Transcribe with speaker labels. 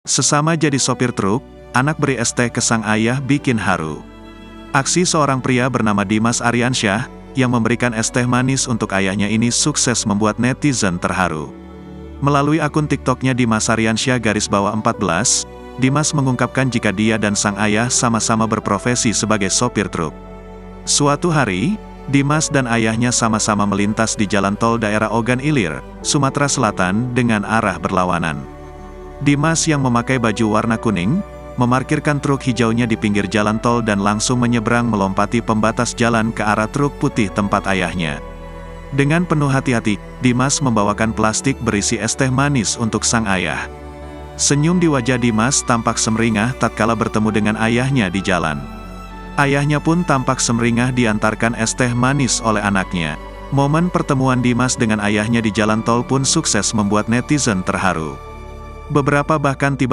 Speaker 1: Sesama jadi sopir truk, anak beri es teh ke sang ayah bikin haru. Aksi seorang pria bernama Dimas Aryansyah, yang memberikan es teh manis untuk ayahnya ini sukses membuat netizen terharu. Melalui akun TikToknya Dimas Aryansyah _14, Dimas mengungkapkan jika dia dan sang ayah sama-sama berprofesi sebagai sopir truk. Suatu hari, Dimas dan ayahnya sama-sama melintas di jalan tol daerah Ogan Ilir, Sumatera Selatan dengan arah berlawanan. Dimas yang memakai baju warna kuning, memarkirkan truk hijaunya di pinggir jalan tol dan langsung menyeberang melompati pembatas jalan ke arah truk putih tempat ayahnya. Dengan penuh hati-hati, Dimas membawakan plastik berisi es teh manis untuk sang ayah. Senyum di wajah Dimas tampak semeringah tatkala bertemu dengan ayahnya di jalan. Ayahnya pun tampak semeringah diantarkan es teh manis oleh anaknya. Momen pertemuan Dimas dengan ayahnya di jalan tol pun sukses membuat netizen terharu. Beberapa bahkan tiba